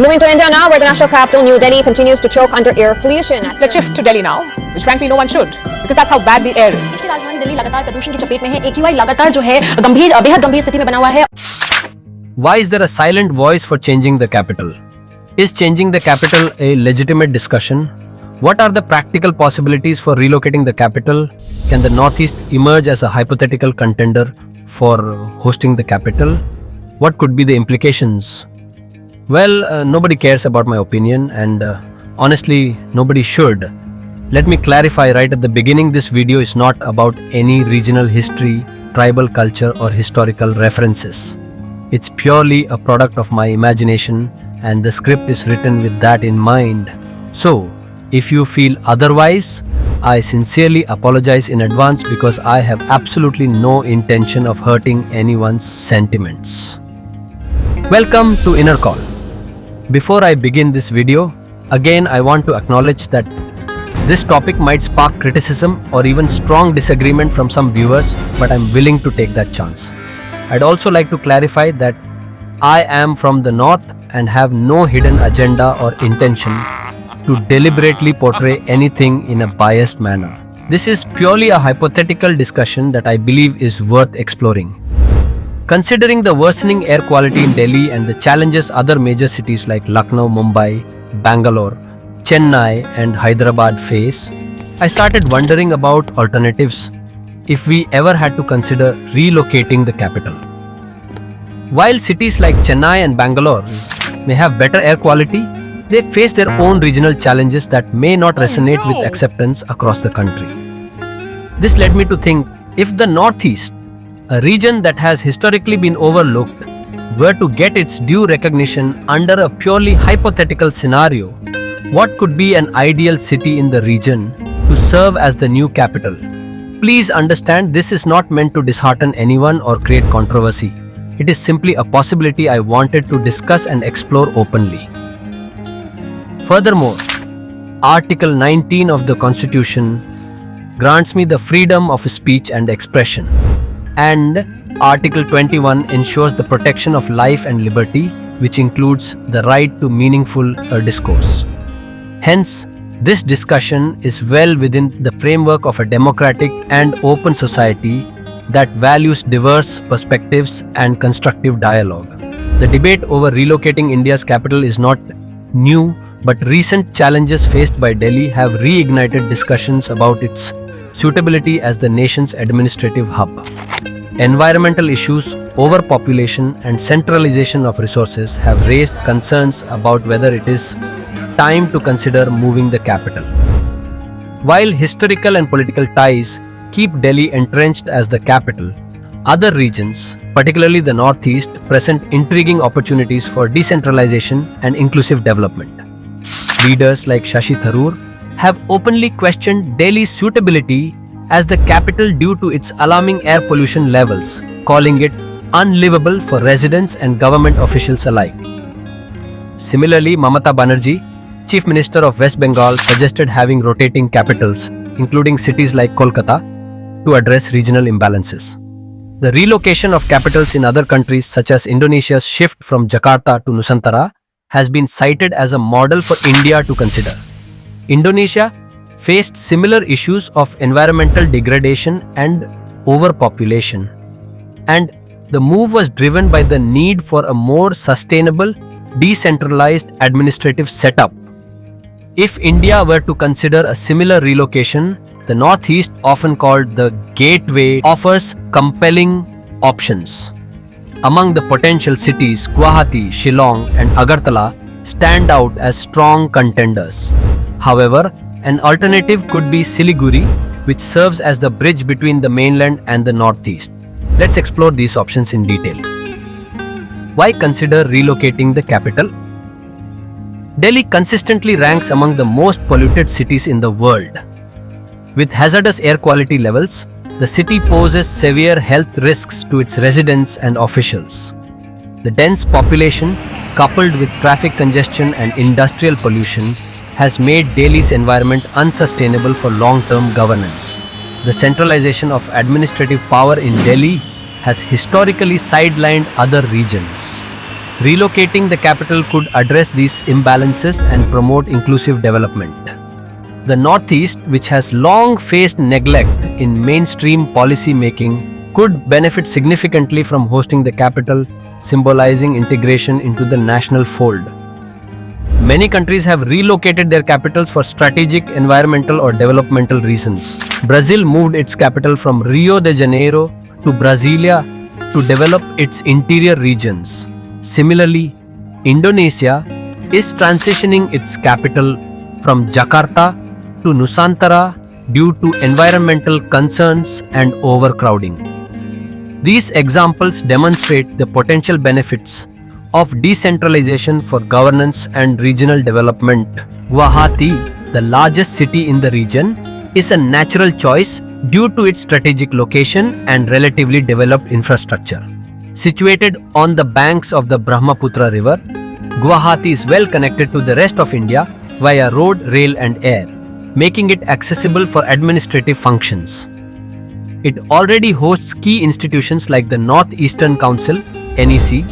Moving to India now, where the national capital, New Delhi, continues to choke under air pollution. Let's shift to Delhi now, which frankly no one should, because that's how bad the air is. राजधानी दिल्ली लगातार प्रदूषण की चपेट में है। AQI लगातार जो है बेहद गंभीर स्थिति में बना हुआ है। Why is there a silent voice for changing the capital? Is changing the capital a legitimate discussion? What are the practical possibilities for relocating the capital? Can the Northeast emerge as a hypothetical contender for hosting the capital? What could be the implications? Well, nobody cares about my opinion, and honestly, nobody should. Let me clarify right at the beginning, this video is not about any regional history, tribal culture or historical references. It's purely a product of my imagination, and the script is written with that in mind. So, if you feel otherwise, I sincerely apologize in advance because I have absolutely no intention of hurting anyone's sentiments. Welcome to Inner Call. Before I begin this video, again I want to acknowledge that this topic might spark criticism or even strong disagreement from some viewers, but I'm willing to take that chance. I'd also like to clarify that I am from the north and have no hidden agenda or intention to deliberately portray anything in a biased manner. This is purely a hypothetical discussion that I believe is worth exploring. Considering the worsening air quality in Delhi and the challenges other major cities like Lucknow, Mumbai, Bangalore, Chennai and Hyderabad face, I started wondering about alternatives if we ever had to consider relocating the capital. While cities like Chennai and Bangalore may have better air quality, they face their own regional challenges that may not resonate with acceptance across the country. This led me to think, if the Northeast, a region that has historically been overlooked, were to get its due recognition under a purely hypothetical scenario, what could be an ideal city in the region to serve as the new capital? Please understand, this is not meant to dishearten anyone or create controversy. It is simply a possibility I wanted to discuss and explore openly. Furthermore, Article 19 of the Constitution grants me the freedom of speech and expression, and Article 21 ensures the protection of life and liberty, which includes the right to meaningful discourse. Hence, this discussion is well within the framework of a democratic and open society that values diverse perspectives and constructive dialogue. The debate over relocating India's capital is not new, but recent challenges faced by Delhi have reignited discussions about its suitability as the nation's administrative hub. Environmental issues, overpopulation, and centralization of resources have raised concerns about whether it is time to consider moving the capital. While historical and political ties keep Delhi entrenched as the capital, other regions, particularly the Northeast, present intriguing opportunities for decentralization and inclusive development. Leaders like Shashi Tharoor have openly questioned Delhi's suitability as the capital due to its alarming air pollution levels, calling it unlivable for residents and government officials alike. Similarly, Mamata Banerjee, Chief Minister of West Bengal, suggested having rotating capitals, including cities like Kolkata, to address regional imbalances. The relocation of capitals in other countries, such as Indonesia's shift from Jakarta to Nusantara, has been cited as a model for India to consider. Indonesia faced similar issues of environmental degradation and overpopulation, and the move was driven by the need for a more sustainable, decentralized administrative setup. If India were to consider a similar relocation, the Northeast, often called the Gateway, offers compelling options. Among the potential cities, Guwahati, Shillong, and Agartala stand out as strong contenders. However, an alternative could be Siliguri, which serves as the bridge between the mainland and the Northeast. Let's explore these options in detail. Why consider relocating the capital? Delhi consistently ranks among the most polluted cities in the world. With hazardous air quality levels, the city poses severe health risks to its residents and officials. The dense population, coupled with traffic congestion and industrial pollution, has made Delhi's environment unsustainable for long-term governance. The centralization of administrative power in Delhi has historically sidelined other regions. Relocating the capital could address these imbalances and promote inclusive development. The Northeast, which has long faced neglect in mainstream policy making, could benefit significantly from hosting the capital, symbolizing integration into the national fold. Many countries have relocated their capitals for strategic, environmental, or developmental reasons. Brazil moved its capital from Rio de Janeiro to Brasilia to develop its interior regions. Similarly, Indonesia is transitioning its capital from Jakarta to Nusantara due to environmental concerns and overcrowding. These examples demonstrate the potential benefits of decentralization for governance and regional development. Guwahati, the largest city in the region, is a natural choice due to its strategic location and relatively developed infrastructure. Situated on the banks of the Brahmaputra River, Guwahati is well connected to the rest of India via road, rail and air, making it accessible for administrative functions. It already hosts key institutions like the Northeastern Council (NEC)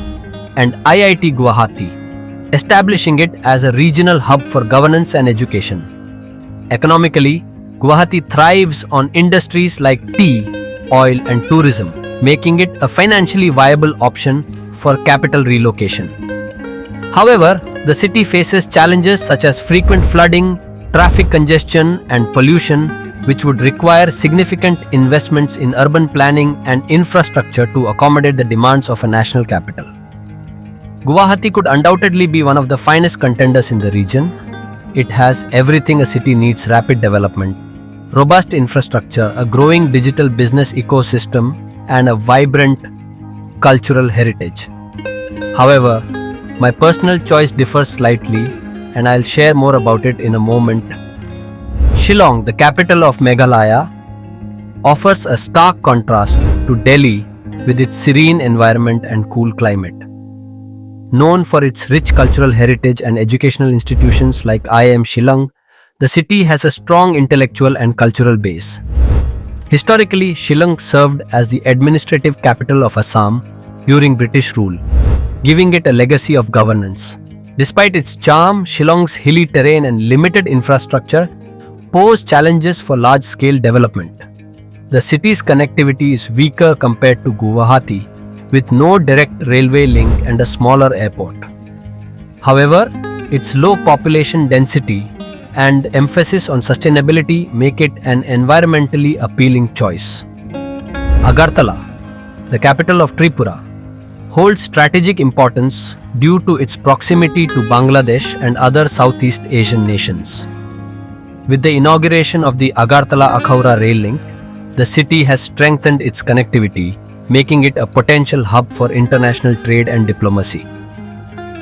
and IIT Guwahati, establishing it as a regional hub for governance and education. Economically, Guwahati thrives on industries like tea, oil and tourism, making it a financially viable option for capital relocation. However, the city faces challenges such as frequent flooding, traffic congestion and pollution, which would require significant investments in urban planning and infrastructure to accommodate the demands of a national capital. Guwahati could undoubtedly be one of the finest contenders in the region. It has everything a city needs: rapid development, robust infrastructure, a growing digital business ecosystem, and a vibrant cultural heritage. However, my personal choice differs slightly, and I'll share more about it in a moment. Shillong, the capital of Meghalaya, offers a stark contrast to Delhi with its serene environment and cool climate. Known for its rich cultural heritage and educational institutions like IIM Shillong, the city has a strong intellectual and cultural base. Historically, Shillong served as the administrative capital of Assam during British rule, giving it a legacy of governance. Despite its charm, Shillong's hilly terrain and limited infrastructure pose challenges for large-scale development. The city's connectivity is weaker compared to Guwahati, with no direct railway link and a smaller airport. However, its low population density and emphasis on sustainability make it an environmentally appealing choice. Agartala, the capital of Tripura, holds strategic importance due to its proximity to Bangladesh and other Southeast Asian nations. With the inauguration of the Agartala-Akhaura rail link, the city has strengthened its connectivity, making it a potential hub for international trade and diplomacy.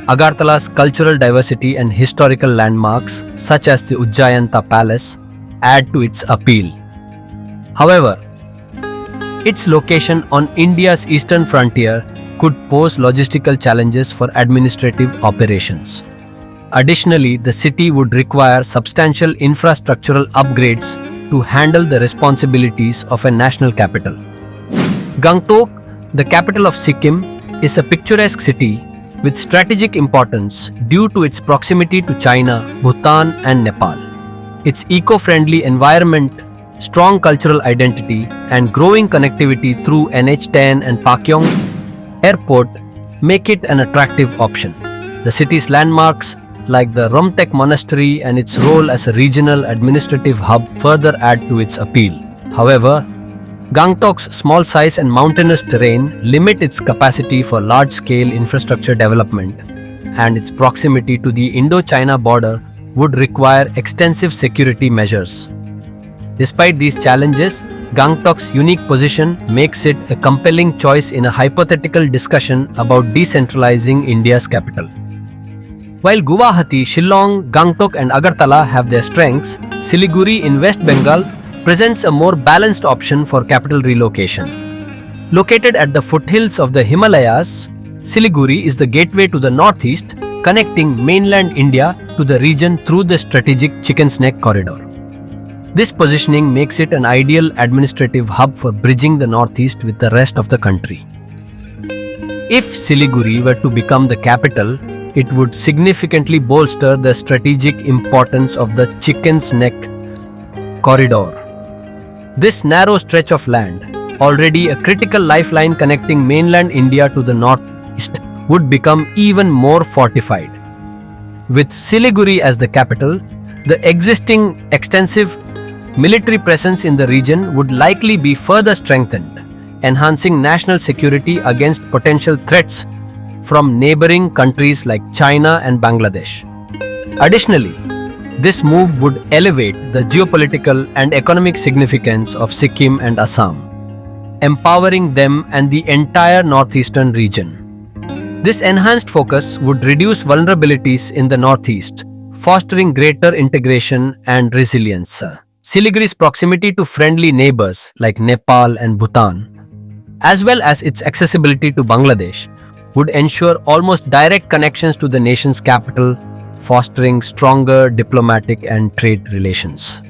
Agartala's cultural diversity and historical landmarks, such as the Ujjayanta Palace, add to its appeal. However, its location on India's eastern frontier could pose logistical challenges for administrative operations. Additionally, the city would require substantial infrastructural upgrades to handle the responsibilities of a national capital. Gangtok, the capital of Sikkim, is a picturesque city with strategic importance due to its proximity to China, Bhutan, and Nepal. Its eco-friendly environment, strong cultural identity, and growing connectivity through NH10 and Pakyong Airport make it an attractive option. The city's landmarks, like the Rumtek Monastery and its role as a regional administrative hub, further add to its appeal. However, Gangtok's small size and mountainous terrain limit its capacity for large-scale infrastructure development, and its proximity to the Indo-China border would require extensive security measures. Despite these challenges, Gangtok's unique position makes it a compelling choice in a hypothetical discussion about decentralizing India's capital. While Guwahati, Shillong, Gangtok and Agartala have their strengths, Siliguri in West Bengal presents a more balanced option for capital relocation. Located at the foothills of the Himalayas, Siliguri is the gateway to the northeast, connecting mainland India to the region through the strategic Chicken Neck corridor. This positioning makes it an ideal administrative hub for bridging the northeast with the rest of the country. If Siliguri were to become the capital, it would significantly bolster the strategic importance of the Chicken's Neck corridor. This narrow stretch of land, already a critical lifeline connecting mainland India to the northeast, would become even more fortified. With Siliguri as the capital, the existing extensive military presence in the region would likely be further strengthened, enhancing national security against potential threats from neighboring countries like China and Bangladesh. Additionally, this move would elevate the geopolitical and economic significance of Sikkim and Assam, empowering them and the entire northeastern region. This enhanced focus would reduce vulnerabilities in the northeast, fostering greater integration and resilience. Siliguri's proximity to friendly neighbors like Nepal and Bhutan, as well as its accessibility to Bangladesh, would ensure almost direct connections to the nation's capital, fostering stronger diplomatic and trade relations.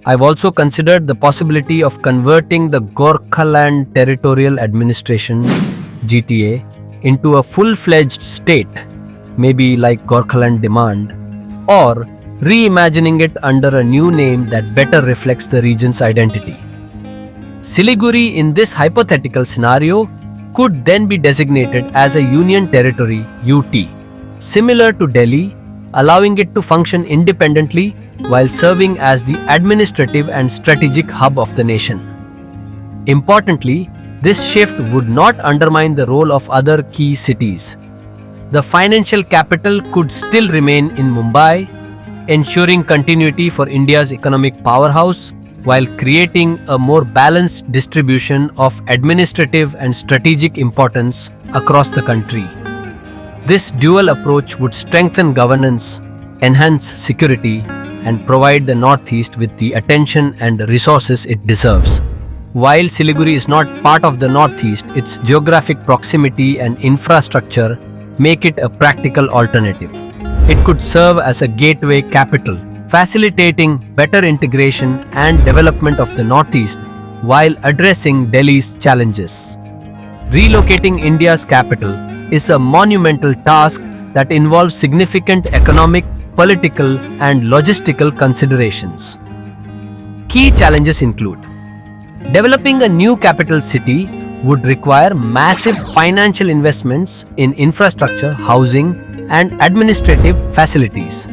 I've also considered the possibility of converting the Gorkhaland Territorial Administration (GTA) into a full-fledged state, maybe like Gorkhaland Demand, or reimagining it under a new name that better reflects the region's identity. Siliguri in this hypothetical scenario could then be designated as a Union Territory (UT), similar to Delhi, allowing it to function independently while serving as the administrative and strategic hub of the nation. Importantly, this shift would not undermine the role of other key cities. The financial capital could still remain in Mumbai, ensuring continuity for India's economic powerhouse while creating a more balanced distribution of administrative and strategic importance across the country. This dual approach would strengthen governance, enhance security, and provide the Northeast with the attention and resources it deserves. While Siliguri is not part of the Northeast, its geographic proximity and infrastructure make it a practical alternative. It could serve as a gateway capital, facilitating better integration and development of the Northeast while addressing Delhi's challenges. Relocating India's capital is a monumental task that involves significant economic, political, and logistical considerations. Key challenges include: developing a new capital city would require massive financial investments in infrastructure, housing, and administrative facilities.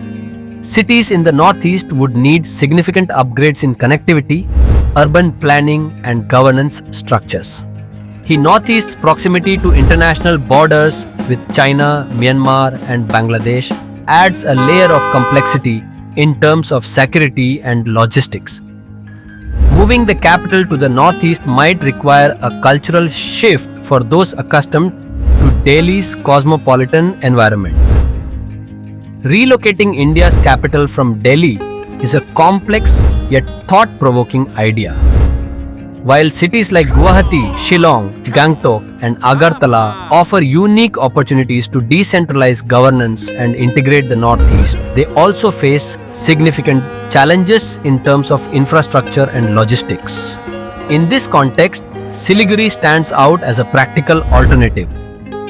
Cities in the Northeast would need significant upgrades in connectivity, urban planning, and governance structures. The Northeast's proximity to international borders with China, Myanmar, and Bangladesh adds a layer of complexity in terms of security and logistics. Moving the capital to the Northeast might require a cultural shift for those accustomed to Delhi's cosmopolitan environment. Relocating India's capital from Delhi is a complex yet thought-provoking idea. While cities like Guwahati, Shillong, Gangtok, and Agartala offer unique opportunities to decentralize governance and integrate the Northeast, they also face significant challenges in terms of infrastructure and logistics. In this context, Siliguri stands out as a practical alternative,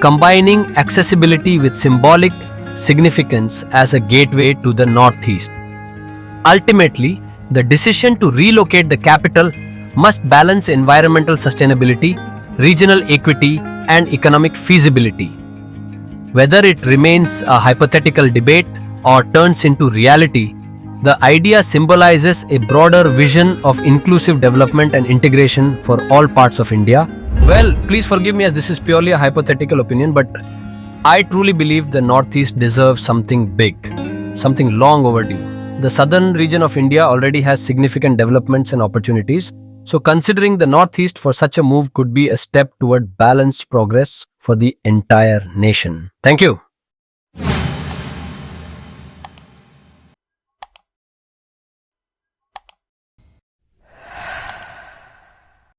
combining accessibility with symbolic significance as a gateway to the Northeast. Ultimately, the decision to relocate the capital must balance environmental sustainability, regional equity, and economic feasibility. Whether it remains a hypothetical debate or turns into reality, the idea symbolizes a broader vision of inclusive development and integration for all parts of India. Well, please forgive me as this is purely a hypothetical opinion, but I truly believe the Northeast deserves something big, something long overdue. The southern region of India already has significant developments and opportunities, so considering the Northeast for such a move could be a step toward balanced progress for the entire nation. Thank you.